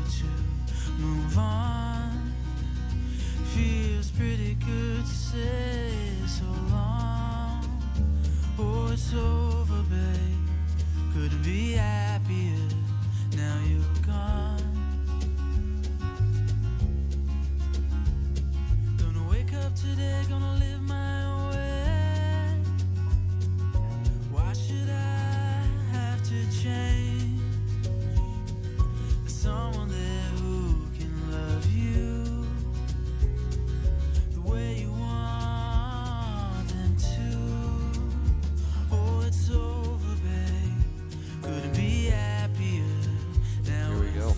to move on. Feels pretty good to say so long. Oh, it's over, babe. Couldn't be happier. Now you're gone. Gonna wake up today, gonna live my own way. Why should I have to change? There's someone there who can love you the way you want them to. Oh, it's over, babe. Couldn't be happier. Now Here we go.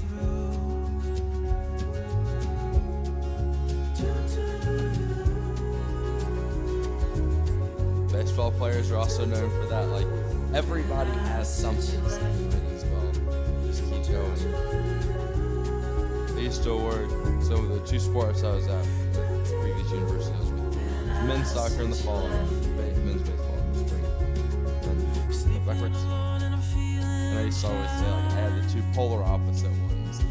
Baseball players are also known for that. Like, everybody has something as well. Just keep going. I used to award some of the two sports I was at, the previous university I was with. Men's soccer in the fall and men's baseball in the spring. And backwards. And I used to always say, like, I had the two polar opposite ones.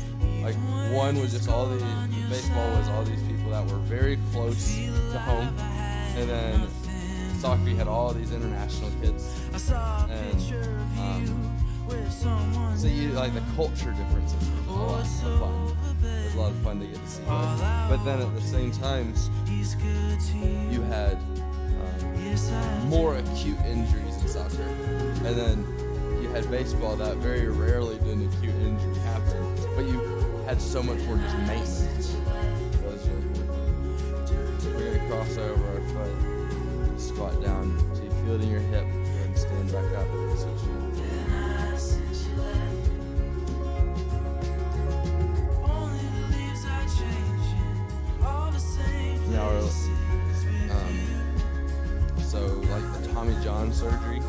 Like, one was just all baseball was all these people that were very close to home. And then soccer, you had all these international kids. And so you, like, the culture differences was a lot of fun. It was a lot of fun to get to see. But then at the same time, you had more acute injuries in soccer. And then you had baseball that very rarely did an acute injury happen, but you had so much more just maintenance. That was really cool. We're going to cross over our foot, squat down. So you feel it in your hip, go ahead and stand back up. Now, so like the Tommy John surgery,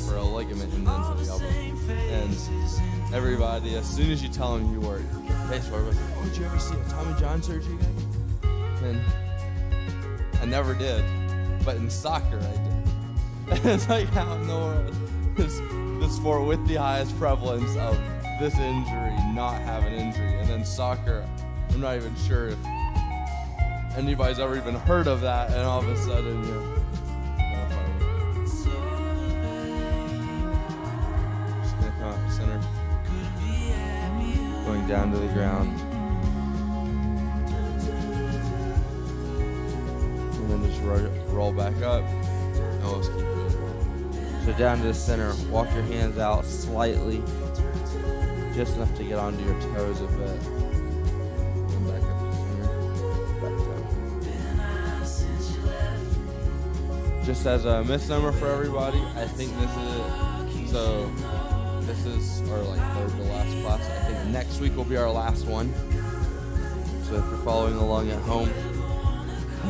for a ligament in the end of the elbow. And everybody, as soon as you tell them you work baseball, everybody's like, oh, did you ever see a Tommy John surgery guy? And I never did, but in soccer I did. It's like, how in the world is the sport with the highest prevalence of this injury not have an injury? And then soccer, I'm not even sure if anybody's ever even heard of that, and all of a sudden, you know. Just gonna come out to center, going down to the ground, and then just roll back up. Oh, let's keep it. So down to the center, walk your hands out slightly, just enough to get onto your toes a bit. Just as a misnomer for everybody, I think this is our like third to last class. I think next week will be our last one. So if you're following along at home,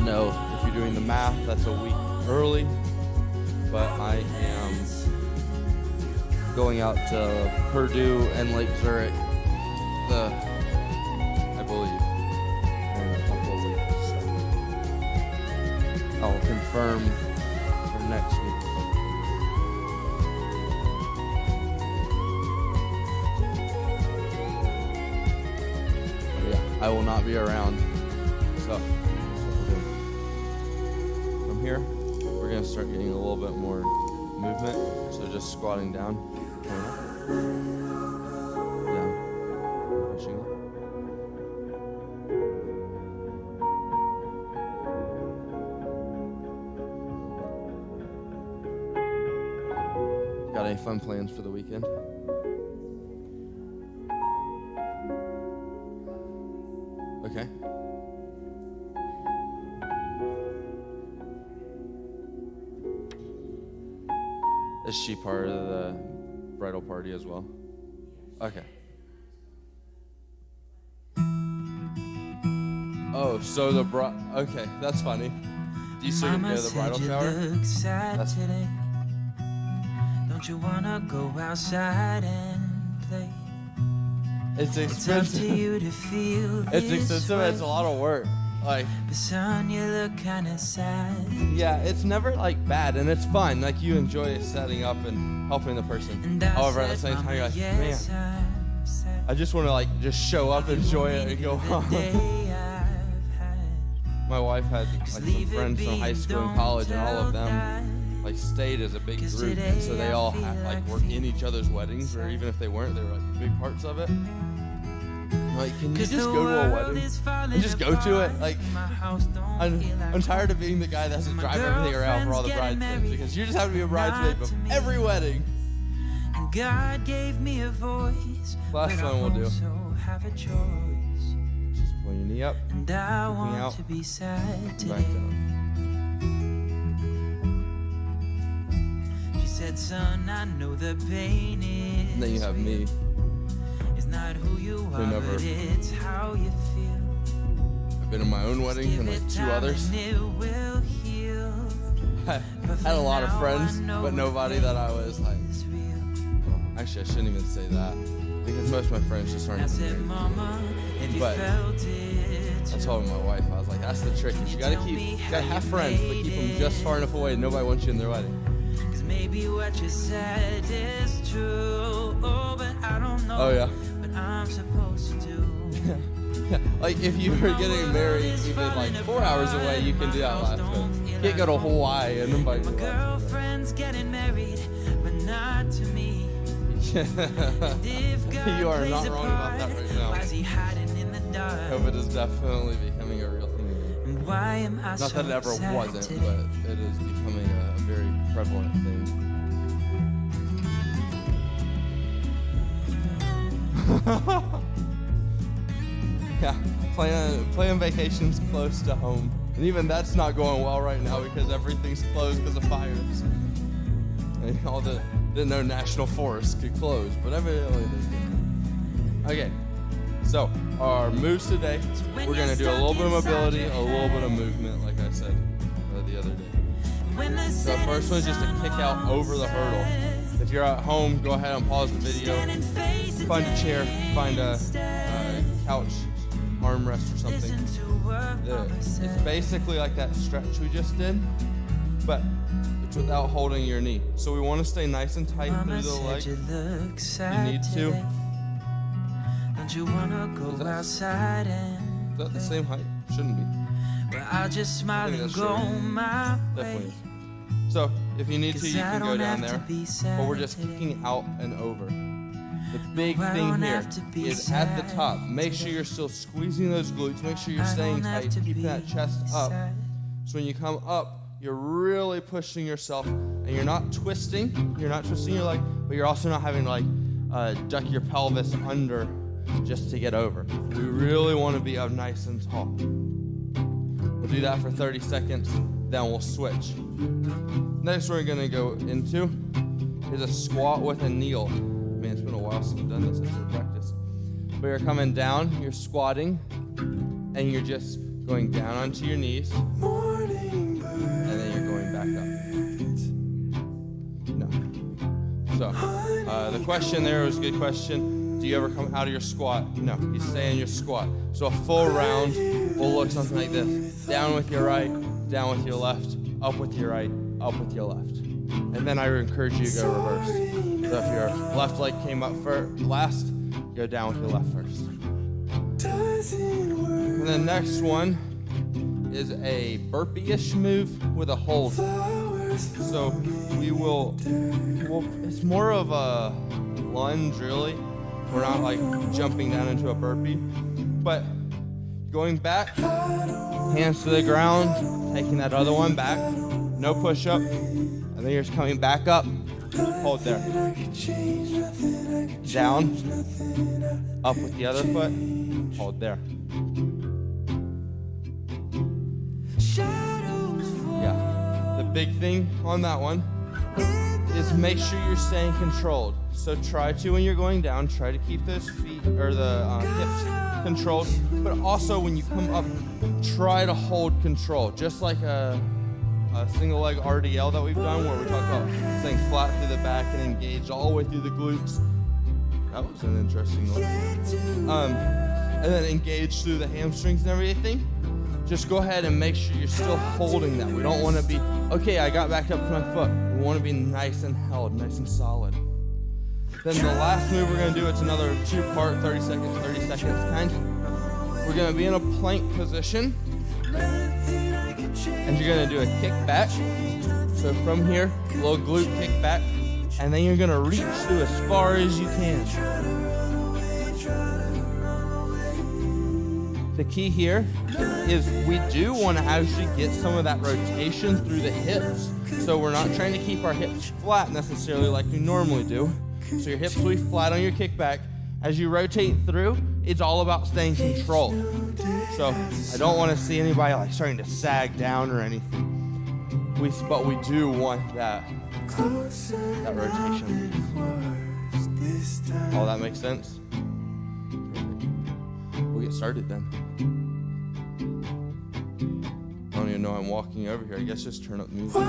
no, if you're doing the math, that's a week early. But I am going out to Purdue and Lake Zurich, I believe, in a couple of weeks. So I'll confirm next week. Yeah, I will not be around. So from here, we're going to start getting a little bit more movement. So just squatting down, coming up, down, pushing up. Got any fun plans for the weekend? Okay. Is she part of the bridal party as well? Okay. Oh, so the okay, that's funny. Do you still go to the bridal shower? That's today. Don't you wanna go outside and play? It's expensive. It's up to you to feel It's expensive. It's a lot of work. Like, but son, you look kinda sad. yeah, it's never like bad, and it's fun. Like, you enjoy setting up and helping the person. And I However, at the said, same time, you're like, "Mama, yes, man, I'm sad. I just want to like just show up, enjoy it, and go home. My wife had like some friends from high school and college, and all of them like stayed as a big group, and so they all had, like were in each other's weddings, or even if they weren't, they were like big parts of it. Like, can you just go to a wedding and just go to it? Like, I'm tired of being the guy that has to drive everything around for all the bridesmaids, because you just have to be a bridesmaid of every wedding. And God gave me a voice. Last one we'll do. Have a choice. Just pull your knee up, And I out, want to be sad back today. down. She said, son, I know the pain is And then you have me. It's not who you are, never- but it's how you feel. I've been in my own weddings and like 2 others. And it will heal. I had a lot of friends, but nobody that I was like. It's real. Actually, I shouldn't even say that, because most of my friends just aren't I even said, married. Mama, have you But felt it? I told my wife, I was like, that's the trick. You gotta have friends, but keep them just far enough away. Nobody wants you in their wedding. Cause maybe what you said is true. Oh, but I don't know. Oh yeah. What I'm supposed to do. Like, if you were getting married even like 4 hours away, you can do that last minute. You can't go to Hawaii and invite My your wife. girlfriend's getting married, but not to me. If God You are plays not a wrong about that part, right now. why is he hiding in the dark? COVID is definitely becoming a real thing again. And why am I Not so that it ever sad wasn't, today? but it is becoming a very prevalent thing. Yeah, plan vacations close to home. And even that's not going well right now, because everything's closed because of fires. And didn't know national forests could close, but evidently they did. Okay, so our moves today, we're gonna do a little bit of mobility, a little bit of movement, like I said the other day. So the first one is just to kick out over the hurdle. If you're at home, go ahead and pause the video, find a chair, find a couch, armrest or something. It's basically like that stretch we just did, but it's without holding your knee. So we want to stay nice and tight through the leg. You need to. Don't you wanna go outside and Is that the same height? Shouldn't be. Well, I'll just smile think and that's go short. my Definitely. way. So if you need to, 'Cause you I can go don't down have to there. be sad But we're just today. kicking out and over. The big I thing don't here have to be is at the sad top. Make sure you're still squeezing those glutes. Make sure you're I staying don't have tight, to keeping be that chest up. sad. So when you come up, you're really pushing yourself, and you're not twisting. You're not twisting your leg, but you're also not having to like duck your pelvis under just to get over. We really want to be up nice and tall. We'll do that for 30 seconds, then we'll switch. Next we're gonna go into is a squat with a kneel. Man, it's been a while since I've done this. I should practice. But you're coming down, you're squatting, and you're just going down onto your knees, and then you're going back up. No. So, the question there was a good question. Do you ever come out of your squat? No, you stay in your squat. So a full round will look something like this. Down with your right, down with your left, up with your right, up with your left. And then I would encourage you to go reverse. So if your left leg came up last, go down with your left first. And the next one is a burpee-ish move with a hold. So it's more of a lunge really. We're not like jumping down into a burpee, but going back, hands to the ground, taking that other one back, no push up, and then you're just coming back up, hold there. Down, up with the other foot, hold there. Yeah, the big thing on that one is make sure you're staying controlled. So try to, when you're going down, try to keep those feet or the hips controlled. But also when you come up, try to hold control. Just like a single leg RDL that we've done, where we talk about staying flat through the back and engaged all the way through the glutes. That was an interesting one. And then engage through the hamstrings and everything. just go ahead and make sure you're still holding that. We don't want to be, okay, I got back up to my foot. We want to be nice and held, nice and solid. Then the last move we're going to do, it's another 2-part, 30 seconds kind. We're going to be in a plank position. And you're going to do a kick back. So from here, a little glute kick back. And then you're going to reach through as far as you can. The key here is we do want to actually get some of that rotation through the hips. So we're not trying to keep our hips flat necessarily like we normally do. So your hips will be flat on your kickback. As you rotate through, it's all about staying controlled. So I don't want to see anybody like starting to sag down or anything. But we do want that rotation. All that makes sense? We'll get started then. I don't even know I'm walking over here. I guess just turn up music.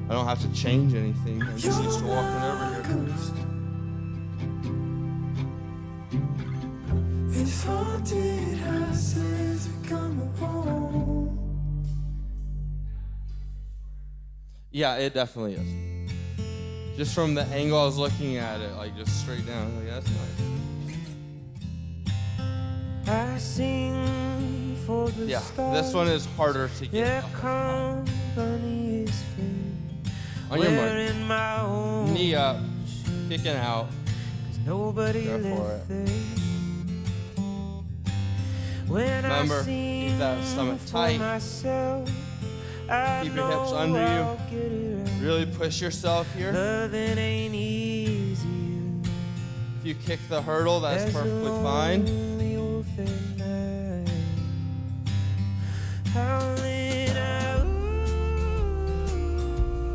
I don't have to change anything. I'm just used to walking over here. It's haunted houses become a home. Yeah, it definitely is. Just from the angle I was looking at it, like just straight down. Like, that's nice. I sing for the this one is harder to get. Company is free. On your mark, knee up, kicking out. Nobody go for it. Remember, keep that stomach tight. Keep your hips under you. Really push yourself here. If you kick the hurdle, that's perfectly fine.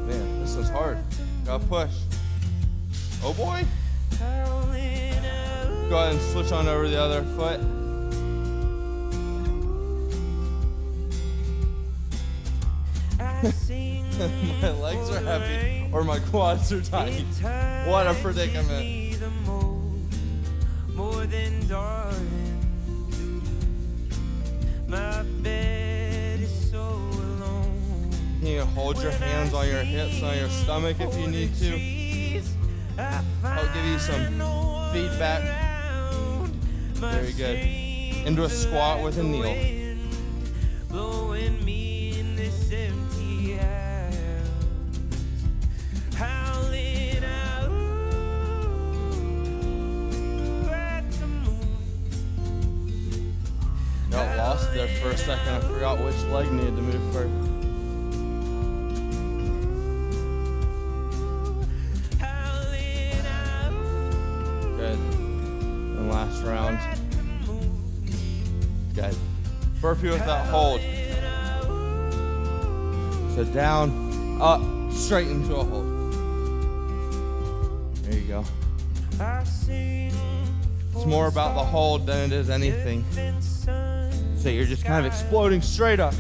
Man, this one's hard. Gotta push. Oh boy. Go ahead and switch on over the other foot. My legs are heavy or my quads are tight. What a predicament. More than darling. My bed is so alone. You can hold your hands on your hips, on your stomach if you need to. I'll give you some feedback. Very good. Into a squat with a kneel. Blowing me in this empty house. Howling out at the moon. Got lost there for a second. I forgot which leg needed to move first. Good. And last round. Good. Burpee with that hold. So down, up, straight into a hold. There you go. It's more about the hold than it is anything. So you're just kind of exploding straight up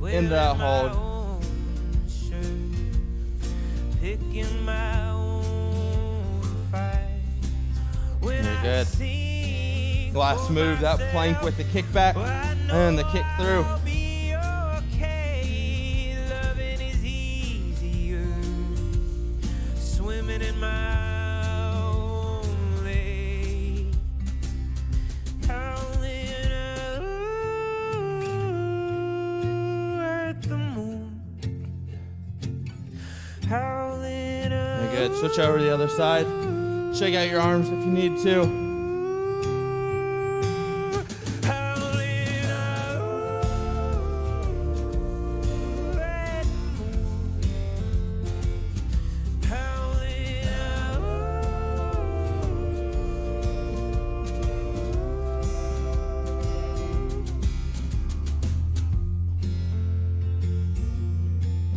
into that hold. You're good. Last move, that plank with the kickback and the kick through. Swimming in my own lake. Howling out at the moon. Howling out. Very good. Switch over to the other side. Shake out your arms if you need to.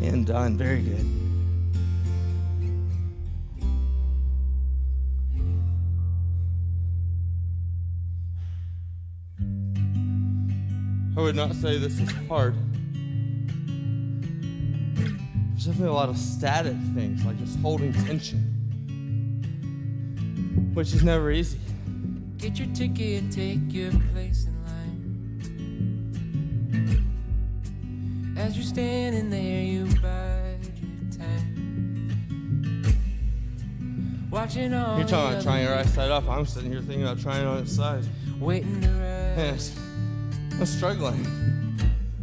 And done. Very good. I would not say this is hard. There's definitely a lot of static things, like just holding tension, which is never easy. Get your ticket and take your place in line. As you're standing there, you bide your time. Watching all You're talking about trying your right side up. I'm sitting here thinking about trying it on its side. waiting to rise. Yes. I'm struggling.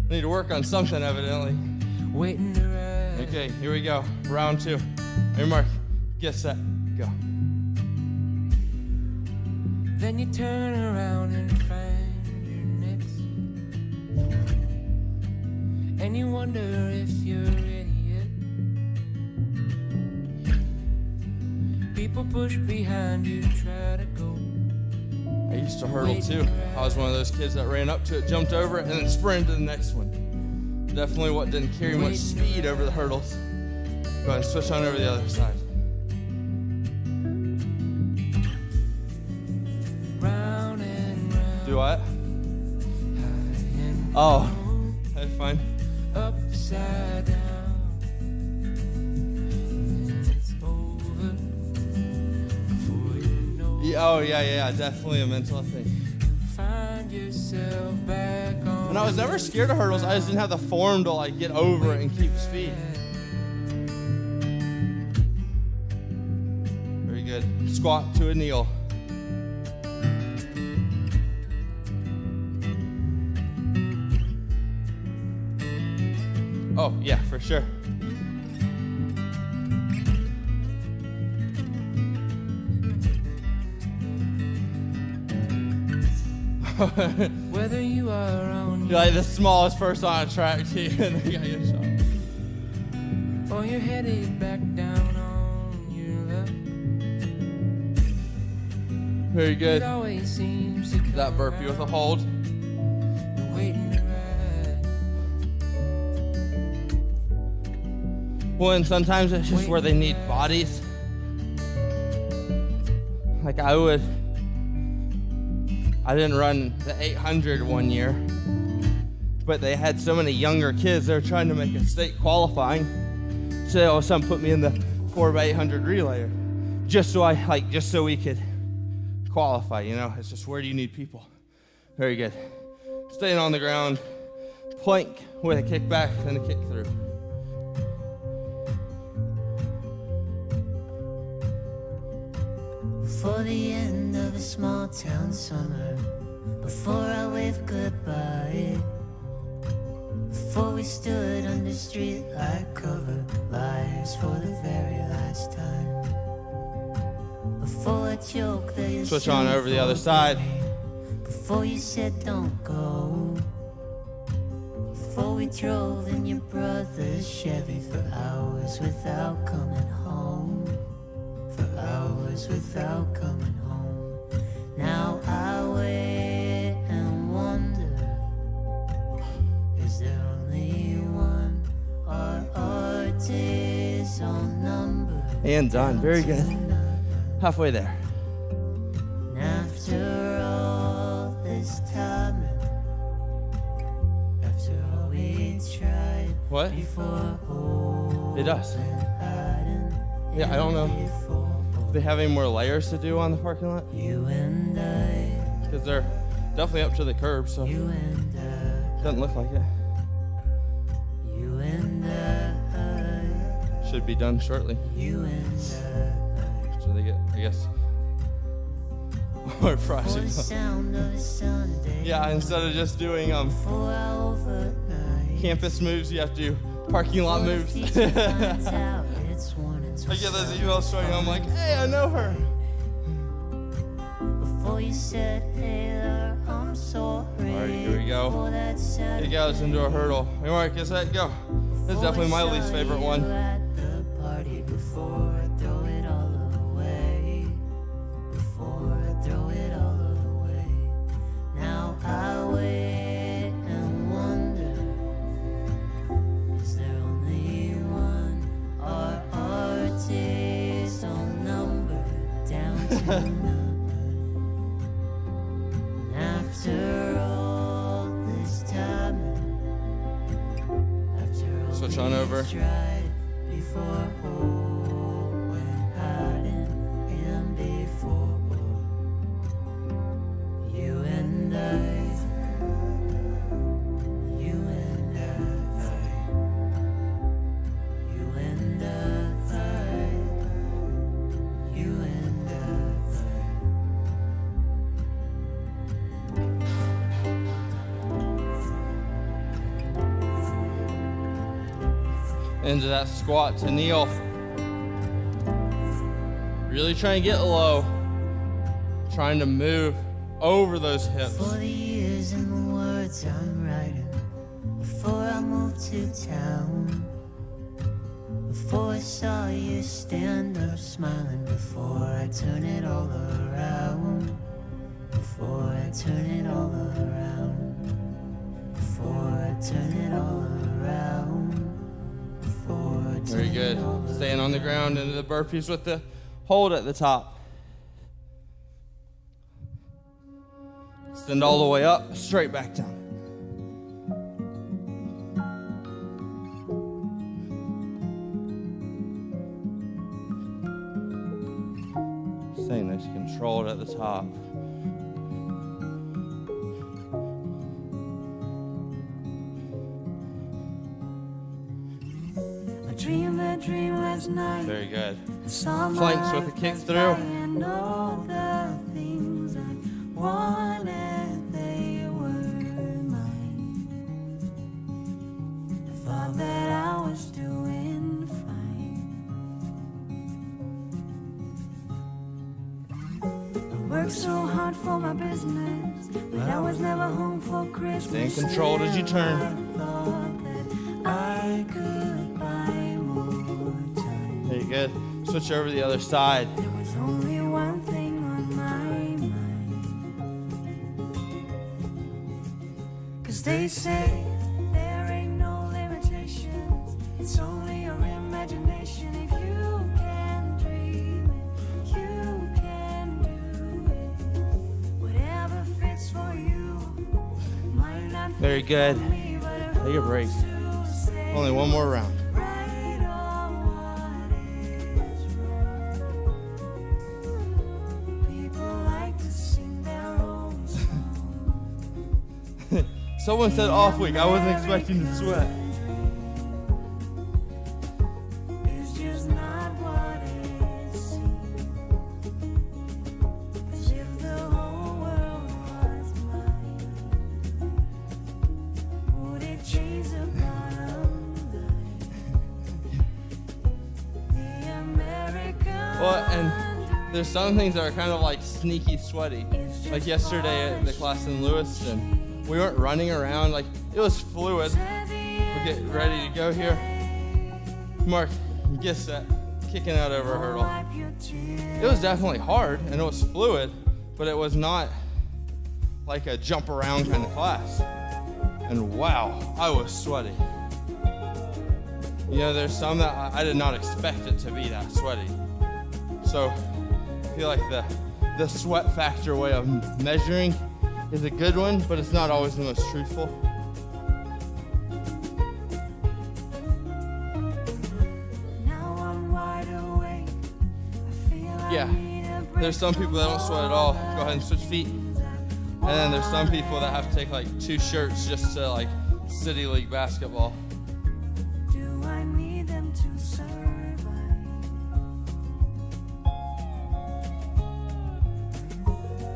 I need to work on something, evidently. Waiting to rise. Okay, here we go. Round 2. Hey, Mark. Get set. Go. Then you turn around and find your next. And you wonder if you're ready yet. People push behind you, try to go. I used to hurdle too. I was one of those kids that ran up to it, jumped over it, and then sprinted to the next one. Definitely what didn't carry much speed over the hurdles. Go ahead and switch on over the other side. Round and round. Do what? And Oh, that's fine. upside down. And it's over before you know. Oh, yeah, definitely a mental thing. Find yourself back on. And I was never scared of hurdles. I just didn't have the form to like get over it and keep speed. Very good. Squat to a kneel. Oh, yeah, for sure. Whether you are on You're like the smallest person on a track too, and they got you shot. or you're headed back down on your luck. Very It good. always seems to come That burpee with a hold. around, waiting to ride. Well, and sometimes it's just where they need bodies. Like I didn't run the 800 one year, but they had so many younger kids. They were trying to make a state qualifying, so they all of a sudden put me in the 4x800 relay, just so we could qualify. You know, it's just where do you need people? Very good. Staying on the ground, plank with a kick back and a kick through. Before the end of a small town summer, before I waved goodbye, before we stood under streetlight cover, lies for the very last time, before a joke that you Switch on over the other side. before you said don't go, before we drove in your brother's Chevy for hours without coming home, for hours without coming home. Now I wait and wonder, is there only one? Are our days all numbered? And done. Very good. Halfway there. And after all this time, after all we tried What? before, It does. hiding Yeah, I don't know. before, Do they have any more layers to do on the parking lot? you and I, Because they're definitely up to the curb, so it you and I, doesn't look like it. you and I, Should be done shortly. you and So they get, I guess, more I. For the project. sound of a Sunday, Yeah, instead of just doing before I overnight, campus moves, you have to do parking lot before the moves. future finds out its warnings I were get those signed. emails showing, I'm like, hey, I know her. Before you said, hey there, I'm sorry. Alright, here we go. For that Hey Saturday guys, into a hurdle. Hey Mark, get set, go. This is definitely my least favorite one. At the party before I throw it all away. Before I throw it all away. Now I wait and wonder, is there only one? Are our days all numbered down to none? After all this time, after all Switch on over. we've tried before, when hiding and before, you and I, you and I. Into that squat to kneel. Really trying to get low. Trying to move over those hips. For the years and the words I'm writing, before I moved to town, before I saw you stand up smiling, before I turn it all around, before I turn it all around, before I turn it all around, before I turn Very good. it all Staying on the ground into the burpees with the hold at the top. Extend all the way up, straight back down. Staying nice and controlled at the top. I dreamed that dream last night. Very good. I saw my Flanks with a life kick pass through. by and all the things I wanted, they were mine. I thought that I was doing fine. I worked so hard for my business, but I was never home for Christmas. Stay controlled as you turn. I thought that I could buy more time. Very good. Switch over to the other side. There was only one thing on my mind. 'Cause they say there ain't no limitations. It's only your imagination. If you can dream it, you can do it. Whatever fits for you might not Very fit good. for me, but Take a break. who's to say Only one more round. right or what is wrong? People like to sing their own songs. Someone said off week. I wasn't expecting to sweat. It's just not what it seems. 'Cause if the whole world was mine, would it change the bottom line? The American Well, and there's some things that are kind of like sneaky sweaty. Like yesterday at the class in Lewiston, we weren't running around. Like, it was fluid. We get ready to go here. Mark, get set. Kicking out over a hurdle. It was definitely hard and it was fluid, but it was not like a jump around kind of class. And wow, I was sweaty. You know, there's some that I did not expect it to be that sweaty. So I feel like the sweat factor way of measuring is a good one, but it's not always the most truthful. Now I'm wide awake. I feel I Yeah, need a break there's some people that don't sweat at all. Go ahead and switch feet. And then there's some people that have to take like 2 shirts just to like city league basketball. Do I need them to survive?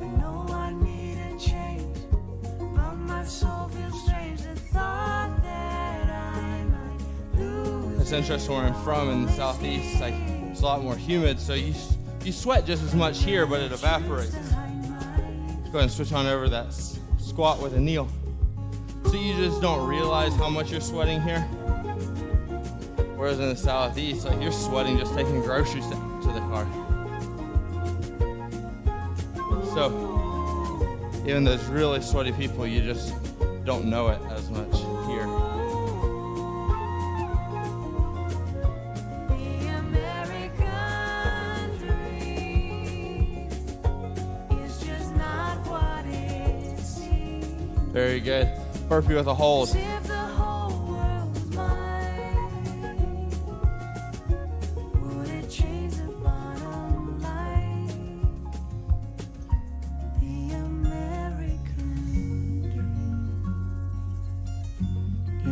I know I need a change, but my soul feels strange. The thought that I might lose. It's interesting where I'm from in the southeast. Like, it's a lot more humid, so you sweat just as much here, but it evaporates. Let's go ahead and switch on over to that squat with a kneel. So you just don't realize how much you're sweating here. Whereas in the southeast, like, you're sweating just taking groceries to the car. So even those really sweaty people, you just don't know it as much here. The American dream is just not what it seems. Very good. Burpee with a hold. If the whole world was mine, would it change the bottom line? The American dream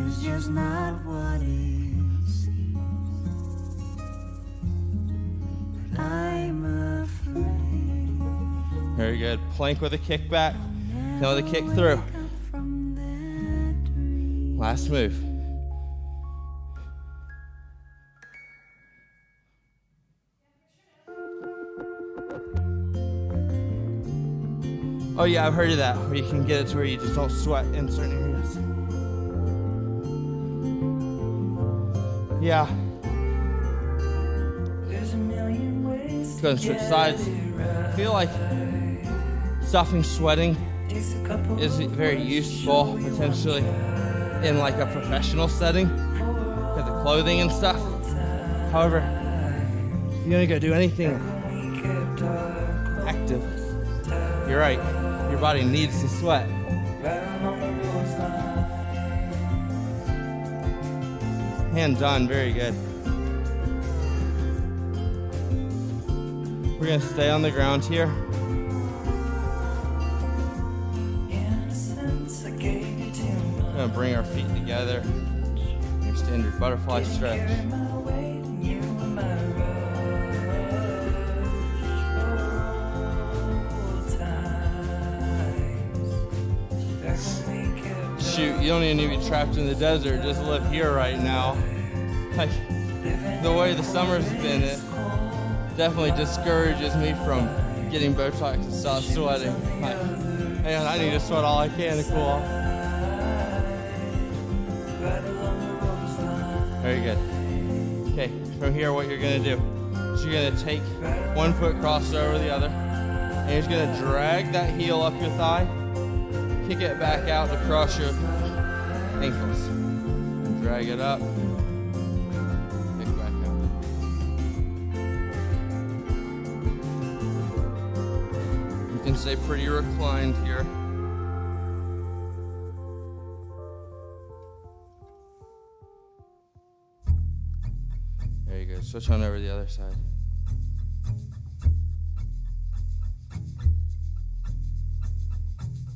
is just not what it seems. But I'm afraid. Very good. Plank with a kick back. Now with a kick through. Last move. Oh yeah, I've heard of that, where you can get it to where you just don't sweat in certain areas. Yeah. Go and switch sides. I feel like stopping sweating is very useful potentially in like a professional setting because of clothing and stuff. However, if you're gonna go do anything active, you're right, your body needs to sweat. Hands on, very good. We're gonna stay on the ground here. We're gonna bring our feet together. Your standard butterfly stretch. Shoot, you don't even need to be trapped in the desert, just live here right now. Like, the way the summer's been, it definitely discourages me from getting Botox and stop sweating. Like, man, I need to sweat all I can to cool off. Very good. Okay, from here what you're gonna do is you're gonna take one foot crossed over the other, and you're just gonna drag that heel up your thigh, kick it back out to cross your ankles. Drag it up, kick back out. You can stay pretty reclined here. There you go. Switch on over to the other side.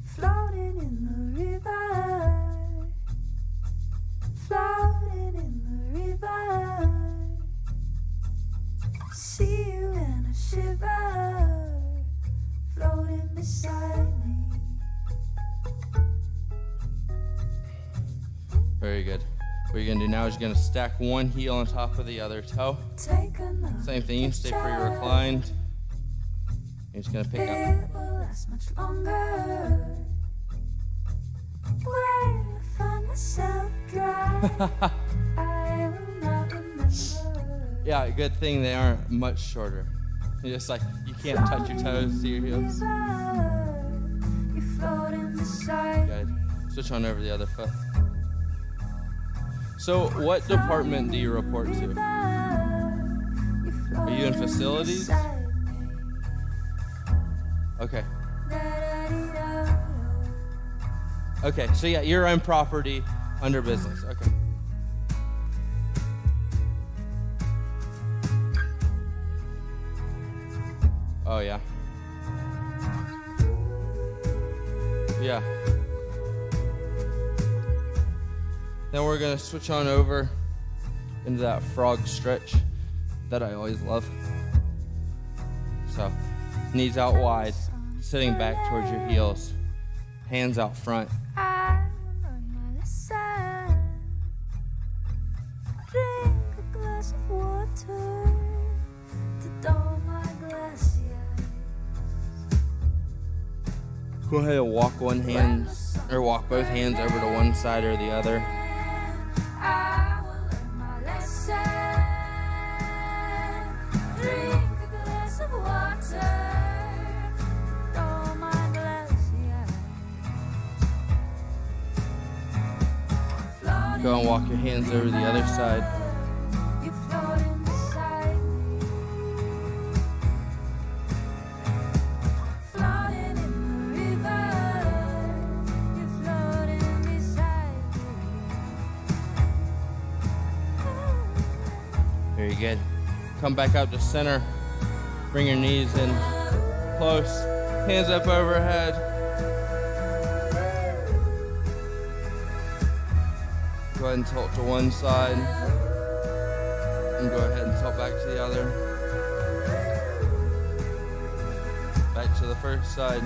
Floating in the river, floating in the river. See you and I shiver, floating beside me. Very good. What you're gonna do now is you're gonna stack one heel on top of the other toe. Take another Same thing, you stay pretty reclined. You're just gonna pick up. It will last much longer. Where to find myself dry, I will not remember. Yeah, good thing they aren't much shorter. You're just like, you can't touch your toes to your heels. You're floating beside Good. Switch on over the other foot. So, what department do you report to? Are you in facilities? Okay. Okay, so yeah, you're on property under business. Okay. Oh, yeah. Yeah. Then we're gonna switch on over into that frog stretch that I always love. So, knees out wide, sitting back towards your heels, hands out front. I will learn my lesson. Drink a glass of water to dull my glacier. Go ahead and walk one hand, or walk both hands over to one side or the other. I will learn my lesson. Drink a glass of water to dull my glacier. Go and walk your hands over the other side. You're floating beside me. Floating in the river. You're floating beside me. Very good. Come back up to center. Bring your knees in close. Hands up overhead. Go ahead and tilt to one side. And go ahead and tilt back to the other. Back to the first side.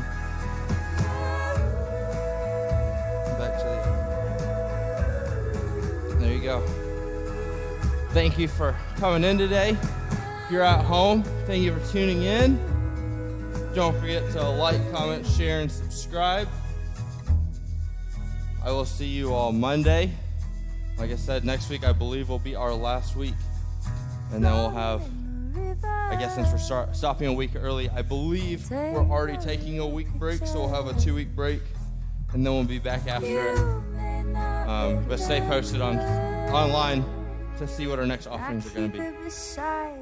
Back to the... There you go. Thank you for coming in today. If you're at home, thank you for tuning in. Don't forget to like, comment, share, and subscribe. I will see you all Monday. Like I said, next week I believe will be our last week. And then we'll have, I guess since we're stopping a week early, I believe we're already taking a week break, so we'll have a 2-week break. And then we'll be back after it. But stay posted online to see what our next offerings are going to be.